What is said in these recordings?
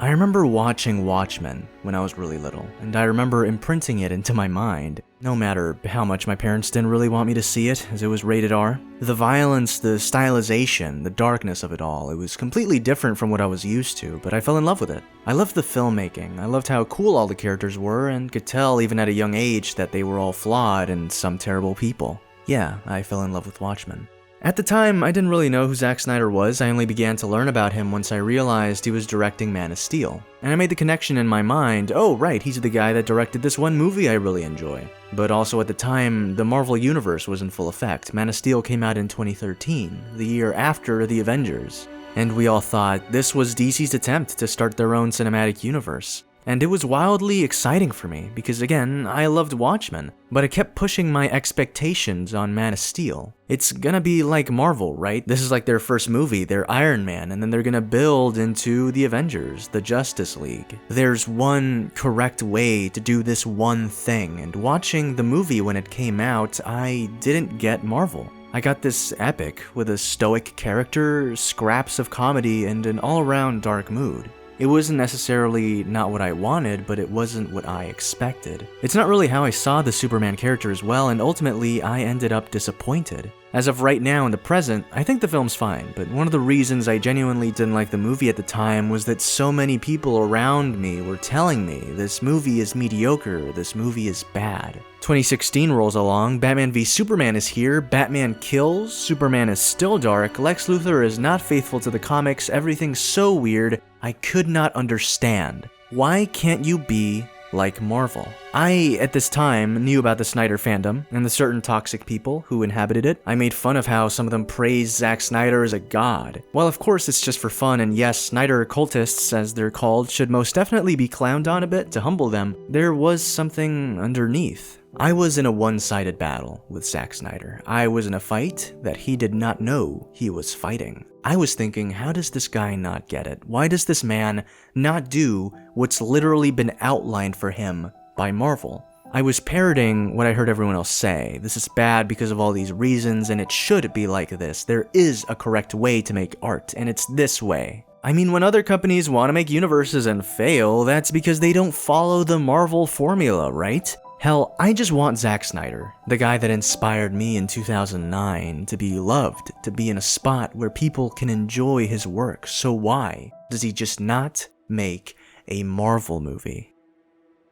I remember watching Watchmen when I was really little, and I remember imprinting it into my mind, no matter how much my parents didn't really want me to see it, as it was rated R. The violence, the stylization, the darkness of it all, it was completely different from what I was used to, but I fell in love with it. I loved the filmmaking, I loved how cool all the characters were, and could tell even at a young age that they were all flawed and some terrible people. Yeah, I fell in love with Watchmen. At the time, I didn't really know who Zack Snyder was. I only began to learn about him once I realized he was directing Man of Steel. And I made the connection in my mind, oh right, he's the guy that directed this one movie I really enjoy. But also at the time, the Marvel Universe was in full effect. Man of Steel came out in 2013, the year after the Avengers. And we all thought this was DC's attempt to start their own cinematic universe. And it was wildly exciting for me, because again, I loved Watchmen, but I kept pushing my expectations on Man of Steel. It's gonna be like Marvel, right? This is like their first movie, their Iron Man, and then they're gonna build into the Avengers, the Justice League. There's one correct way to do this one thing, and watching the movie when it came out, I didn't get Marvel. I got this epic with a stoic character, scraps of comedy, and an all-around dark mood. It wasn't necessarily not what I wanted, but it wasn't what I expected. It's not really how I saw the Superman character as well, and ultimately I ended up disappointed. As of right now in the present, I think the film's fine, but one of the reasons I genuinely didn't like the movie at the time was that so many people around me were telling me this movie is mediocre, this movie is bad. 2016 rolls along, Batman v Superman is here, Batman kills, Superman is still dark, Lex Luthor is not faithful to the comics, everything's so weird, I could not understand. Why can't you be like Marvel? I, at this time, knew about the Snyder fandom and the certain toxic people who inhabited it. I made fun of how some of them praised Zack Snyder as a god. Well, of course it's just for fun, and yes, Snyder cultists, as they're called, should most definitely be clowned on a bit to humble them. There was something underneath. I was in a one-sided battle with Zack Snyder. I was in a fight that he did not know he was fighting. I was thinking, how does this guy not get it? Why does this man not do what's literally been outlined for him by Marvel? I was parroting what I heard everyone else say. This is bad because of all these reasons, and it should be like this. There is a correct way to make art, and it's this way. I mean, when other companies want to make universes and fail, that's because they don't follow the Marvel formula, right? Hell, I just want Zack Snyder, the guy that inspired me in 2009, to be loved, to be in a spot where people can enjoy his work. So why does he just not make a Marvel movie?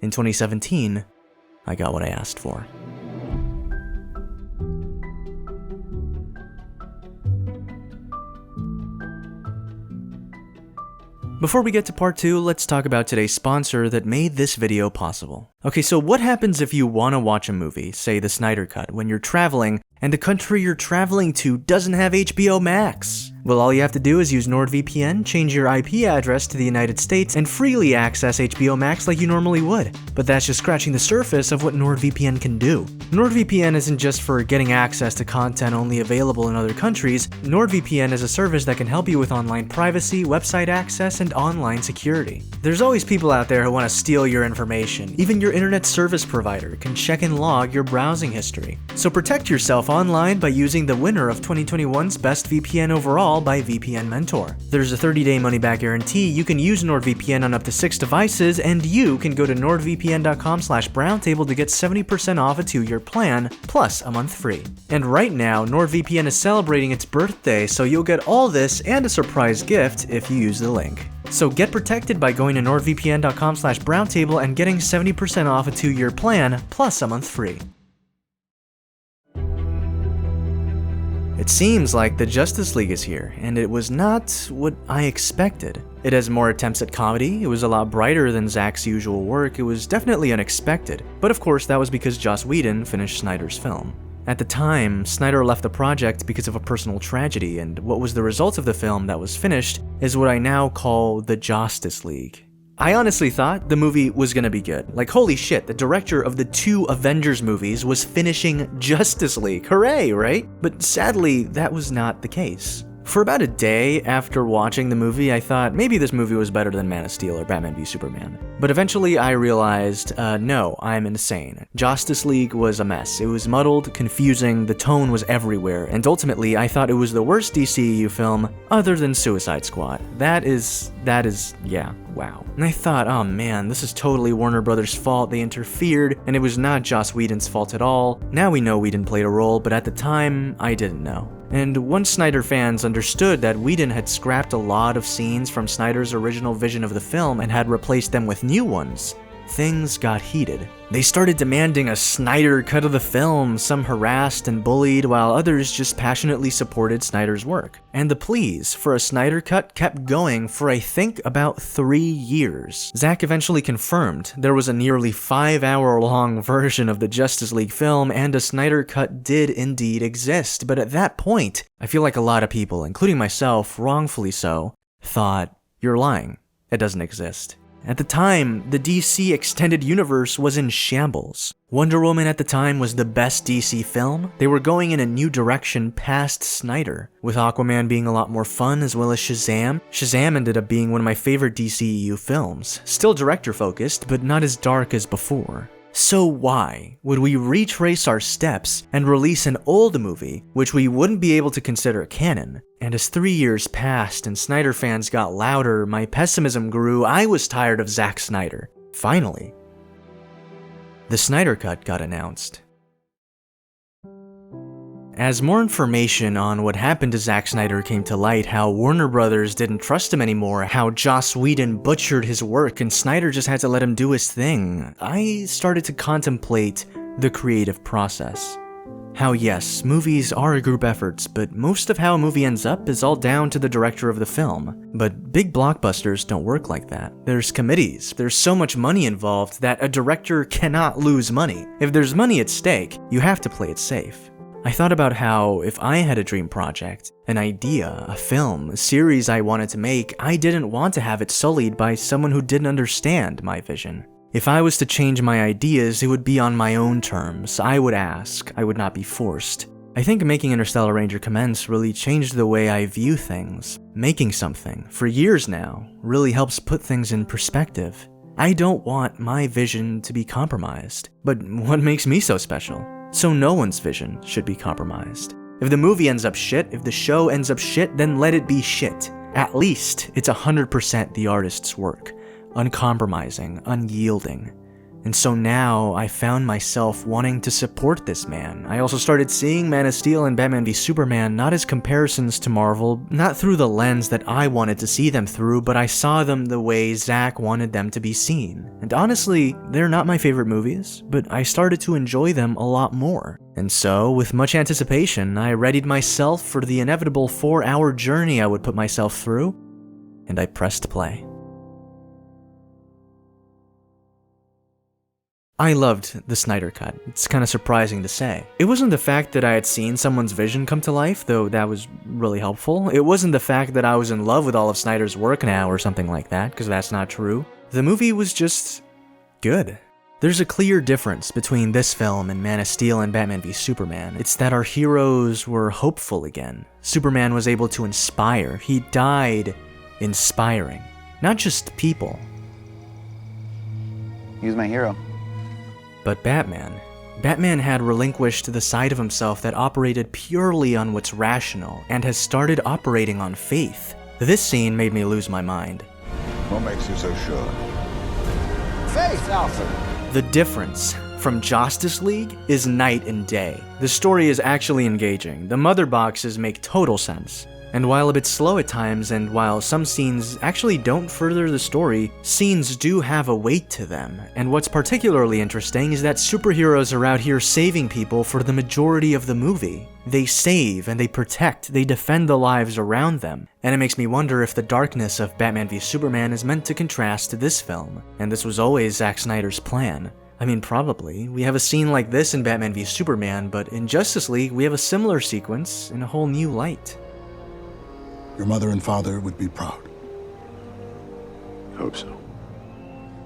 In 2017, I got what I asked for. Before we get to part 2, let's talk about today's sponsor that made this video possible. Okay, so what happens if you want to watch a movie, say the Snyder Cut, when you're traveling and the country you're traveling to doesn't have HBO Max? Well, all you have to do is use NORDVPN, change your IP address to the United States, and freely access HBO Max like you normally would. But that's just scratching the surface of what NORDVPN can do. NORDVPN isn't just for getting access to content only available in other countries. NORDVPN is a service that can help you with online privacy, website access, and online security. There's always people out there who want to steal your information. Even your internet service provider can check and log your browsing history. So protect yourself online by using the winner of 2021's Best VPN Overall by VPN Mentor. There's a 30-day money-back guarantee. You can use NordVPN on up to 6 devices, and you can go to nordvpn.com/browntable to get 70% off a 2-year plan, plus a month free. And right now, NordVPN is celebrating its birthday, so you'll get all this and a surprise gift if you use the link. So get protected by going to nordvpn.com/browntable and getting 70% off a 2-year plan, plus a month free. It seems like the Justice League is here, and it was not what I expected. It has more attempts at comedy, it was a lot brighter than Zack's usual work, it was definitely unexpected, but of course that was because Joss Whedon finished Snyder's film. At the time, Snyder left the project because of a personal tragedy, and what was the result of the film that was finished is what I now call the Justice League. I honestly thought the movie was gonna be good. Like, holy shit, the director of the 2 Avengers movies was finishing Justice League. Hooray, right? But sadly, that was not the case. For about a day after watching the movie, I thought maybe this movie was better than Man of Steel or Batman v Superman. But eventually I realized, no, I'm insane. Justice League was a mess. It was muddled, confusing, the tone was everywhere, and ultimately I thought it was the worst DCEU film other than Suicide Squad. That is, yeah, wow. And I thought, oh man, this is totally Warner Brothers' fault. They interfered, and it was not Joss Whedon's fault at all. Now we know Whedon played a role, but at the time, I didn't know. And once Snyder fans understood that Whedon had scrapped a lot of scenes from Snyder's original vision of the film and had replaced them with new ones, things got heated. They started demanding a Snyder cut of the film, some harassed and bullied, while others just passionately supported Snyder's work. And the pleas for a Snyder cut kept going for I think about 3 years. Zack eventually confirmed there was a nearly 5-hour-long version of the Justice League film, and a Snyder cut did indeed exist, but at that point, I feel like a lot of people, including myself, wrongfully so, thought, you're lying, it doesn't exist. At the time, the DC Extended Universe was in shambles. Wonder Woman at the time was the best DC film. They were going in a new direction past Snyder, with Aquaman being a lot more fun, as well as Shazam. Shazam ended up being one of my favorite DCEU films. Still director-focused, but not as dark as before. So why would we retrace our steps and release an old movie, which we wouldn't be able to consider canon? And as 3 years passed and Snyder fans got louder, my pessimism grew. I was tired of Zack Snyder. Finally, the Snyder Cut got announced. As more information on what happened to Zack Snyder came to light, how Warner Brothers didn't trust him anymore, how Joss Whedon butchered his work and Snyder just had to let him do his thing, I started to contemplate the creative process. How yes, movies are group efforts, but most of how a movie ends up is all down to the director of the film. But big blockbusters don't work like that. There's committees, there's so much money involved that a director cannot lose money. If there's money at stake, you have to play it safe. I thought about how if I had a dream project, an idea, a film, a series I wanted to make, I didn't want to have it sullied by someone who didn't understand my vision. If I was to change my ideas, it would be on my own terms. I would ask, I would not be forced. I think making Interstellar Ranger Commence really changed the way I view things. Making something, for years now, really helps put things in perspective. I don't want my vision to be compromised. But what makes me so special? So no one's vision should be compromised. If the movie ends up shit, if the show ends up shit, then let it be shit. At least it's 100% the artist's work. Uncompromising, unyielding. And so now I found myself wanting to support this man. I also started seeing Man of Steel and Batman v Superman not as comparisons to Marvel, not through the lens that I wanted to see them through, but I saw them the way Zack wanted them to be seen. And honestly, they're not my favorite movies, but I started to enjoy them a lot more. And so, with much anticipation, I readied myself for the inevitable 4-hour journey I would put myself through, and I pressed play. I loved the Snyder Cut. It's kind of surprising to say. It wasn't the fact that I had seen someone's vision come to life, though that was really helpful. It wasn't the fact that I was in love with all of Snyder's work now or something like that, because that's not true. The movie was just good. There's a clear difference between this film and Man of Steel and Batman v Superman. It's that our heroes were hopeful again. Superman was able to inspire. He died inspiring. Not just people. He was my hero. But Batman had relinquished the side of himself that operated purely on what's rational and has started operating on faith. This scene made me lose my mind. What makes you so sure? Faith, Alfred! The difference from Justice League is night and day. The story is actually engaging. The mother boxes make total sense. And while a bit slow at times, and while some scenes actually don't further the story, scenes do have a weight to them. And what's particularly interesting is that superheroes are out here saving people for the majority of the movie. They save and they protect, they defend the lives around them. And it makes me wonder if the darkness of Batman v Superman is meant to contrast to this film. And this was always Zack Snyder's plan. I mean, probably. We have a scene like this in Batman v Superman, but in Justice League, we have a similar sequence in a whole new light. Your mother and father would be proud. Hope so.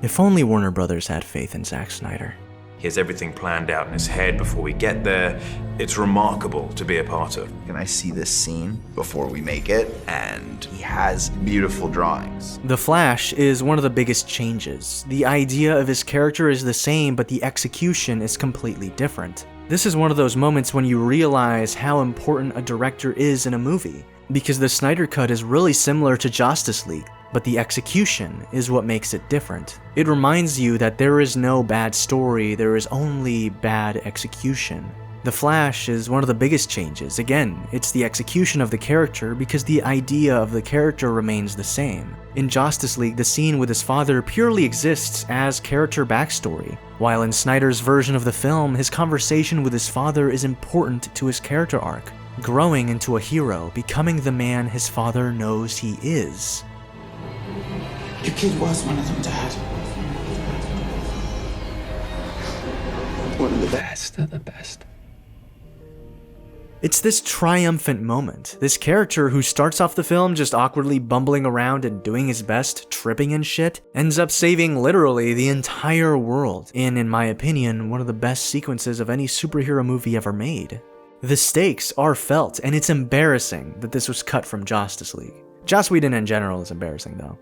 If only Warner Brothers had faith in Zack Snyder. He has everything planned out in his head before we get there. It's remarkable to be a part of. And I see this scene before we make it, and he has beautiful drawings. The Flash is one of the biggest changes. The idea of his character is the same, but the execution is completely different. This is one of those moments when you realize how important a director is in a movie, because the Snyder Cut is really similar to Justice League, but the execution is what makes it different. It reminds you that there is no bad story, there is only bad execution. The Flash is one of the biggest changes. Again, it's the execution of the character because the idea of the character remains the same. In Justice League, the scene with his father purely exists as character backstory, while in Snyder's version of the film, his conversation with his father is important to his character arc, growing into a hero, becoming the man his father knows he is. Your kid was one of them, Dad. One of the best of the best. It's this triumphant moment. This character who starts off the film just awkwardly bumbling around and doing his best, tripping and shit, ends up saving literally the entire world in my opinion, one of the best sequences of any superhero movie ever made. The stakes are felt, and it's embarrassing that this was cut from Justice League. Joss Whedon in general is embarrassing though.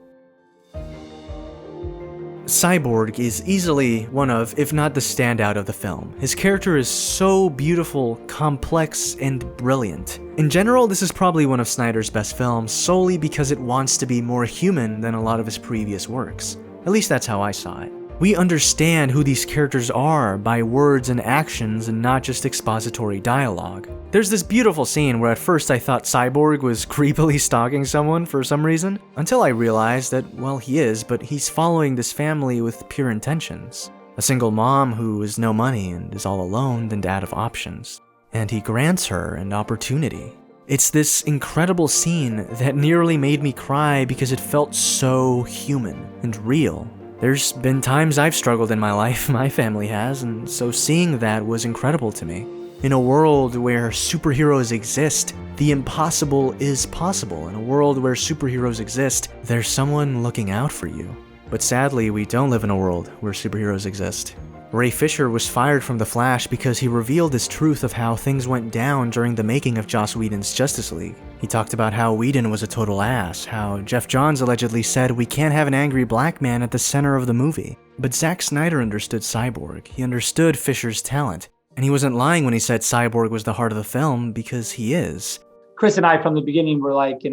Cyborg is easily one of, if not the standout of the film. His character is so beautiful, complex, and brilliant. In general, this is probably one of Snyder's best films solely because it wants to be more human than a lot of his previous works. At least that's how I saw it. We understand who these characters are by words and actions and not just expository dialogue. There's this beautiful scene where at first I thought Cyborg was creepily stalking someone for some reason, until I realized that, well, he is, but he's following this family with pure intentions. A single mom who has no money and is all alone and out of options. And he grants her an opportunity. It's this incredible scene that nearly made me cry because it felt so human and real. There's been times I've struggled in my life, my family has, and so seeing that was incredible to me. In a world where superheroes exist, the impossible is possible. In a world where superheroes exist, there's someone looking out for you. But sadly, we don't live in a world where superheroes exist. Ray Fisher was fired from The Flash because he revealed this truth of how things went down during the making of Joss Whedon's Justice League. He talked about how Whedon was a total ass, how Jeff Johns allegedly said we can't have an angry black man at the center of the movie. But Zack Snyder understood Cyborg, he understood Fisher's talent, and he wasn't lying when he said Cyborg was the heart of the film, because he is. Chris and I from the beginning were like, it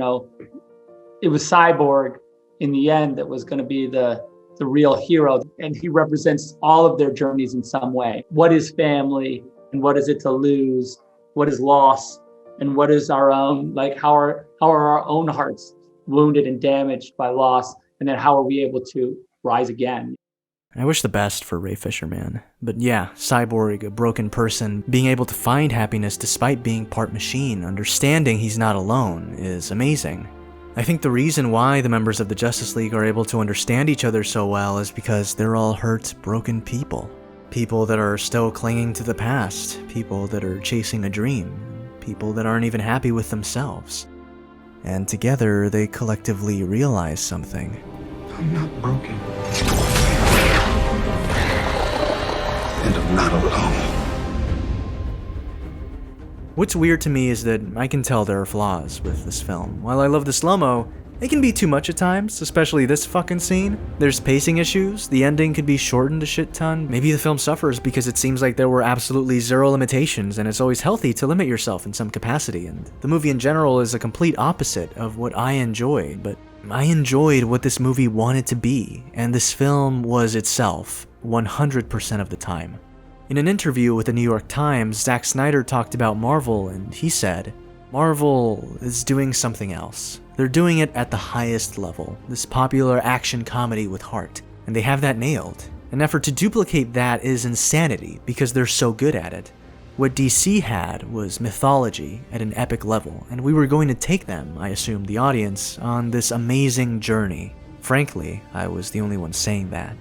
was Cyborg in the end that was going to be the real hero, and he represents all of their journeys in some way. What is family, and what is it to lose? What is loss, and what is our own, how are our own hearts wounded and damaged by loss, and then how are we able to rise again? I wish the best for Ray Fisher, man. But yeah, Cyborg, a broken person, being able to find happiness despite being part machine, understanding he's not alone, is amazing. I think the reason why the members of the Justice League are able to understand each other so well is because they're all hurt, broken people. People that are still clinging to the past, people that are chasing a dream, people that aren't even happy with themselves. And together, they collectively realize something. I'm not broken. And I'm not alone. What's weird to me is that I can tell there are flaws with this film. While I love the slow-mo, it can be too much at times, especially this fucking scene. There's pacing issues, the ending could be shortened a shit ton. Maybe the film suffers because it seems like there were absolutely zero limitations, and it's always healthy to limit yourself in some capacity, and the movie in general is a complete opposite of what I enjoyed, but I enjoyed what this movie wanted to be, and this film was itself 100% of the time. In an interview with the New York Times, Zack Snyder talked about Marvel, and he said, Marvel is doing something else. They're doing it at the highest level, this popular action comedy with heart, and they have that nailed. An effort to duplicate that is insanity because they're so good at it. What DC had was mythology at an epic level, and we were going to take them, I assume the audience, on this amazing journey. Frankly, I was the only one saying that.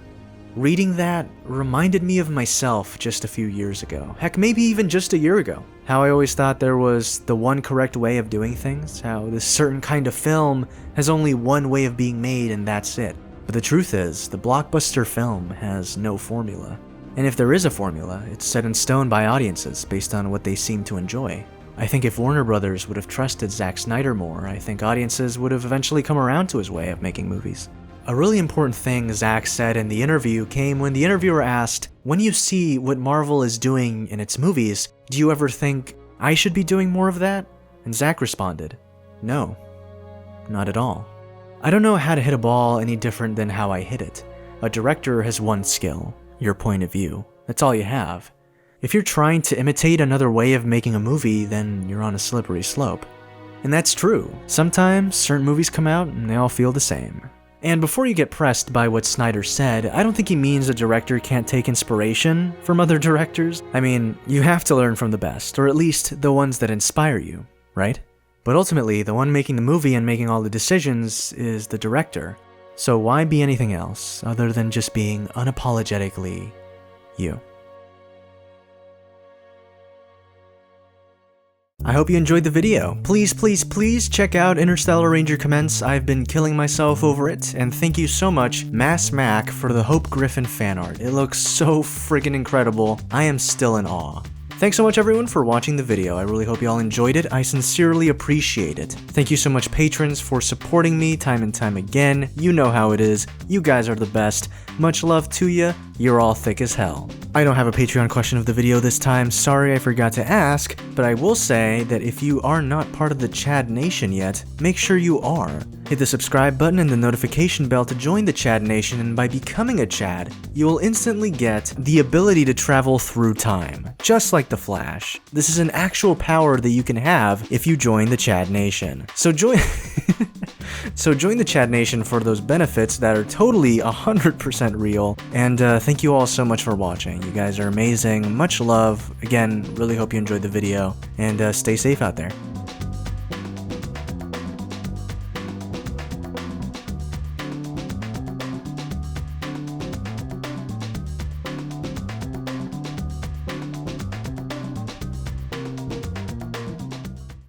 Reading that reminded me of myself just a few years ago. Heck, maybe even just a year ago. How I always thought there was the one correct way of doing things, how this certain kind of film has only one way of being made and that's it. But the truth is, the blockbuster film has no formula. And if there is a formula, it's set in stone by audiences based on what they seem to enjoy. I think if Warner Brothers would have trusted Zack Snyder more, I think audiences would have eventually come around to his way of making movies. A really important thing Zack said in the interview came when the interviewer asked, "When you see what Marvel is doing in its movies, do you ever think, I should be doing more of that?" And Zack responded, "No, not at all. I don't know how to hit a ball any different than how I hit it. A director has one skill, your point of view. That's all you have. If you're trying to imitate another way of making a movie, then you're on a slippery slope." And that's true. Sometimes certain movies come out and they all feel the same. And before you get pressed by what Snyder said, I don't think he means a director can't take inspiration from other directors. I mean, you have to learn from the best, or at least the ones that inspire you, right? But ultimately, the one making the movie and making all the decisions is the director. So why be anything else other than just being unapologetically you? I hope you enjoyed the video. Please, please, please check out Interstellar Ranger Commence. I've been killing myself over it, and thank you so much, Mass Mac, for the Hope Griffin fan art. It looks so friggin' incredible. I am still in awe. Thanks so much everyone for watching the video. I really hope you all enjoyed it. I sincerely appreciate it. Thank you so much patrons for supporting me time and time again. You know how it is. You guys are the best. Much love to ya. You're all thick as hell. I don't have a Patreon question of the video this time. Sorry I forgot to ask, but I will say that if you are not part of the Chad Nation yet, make sure you are. Hit the subscribe button and the notification bell to join the Chad Nation, and by becoming a Chad, you will instantly get the ability to travel through time, just like the Flash. This is an actual power that you can have if you join the Chad Nation. So join the Chad Nation for those benefits that are totally 100% real, and thank you all so much for watching. You guys are amazing. Much love. Again, really hope you enjoyed the video, and stay safe out there.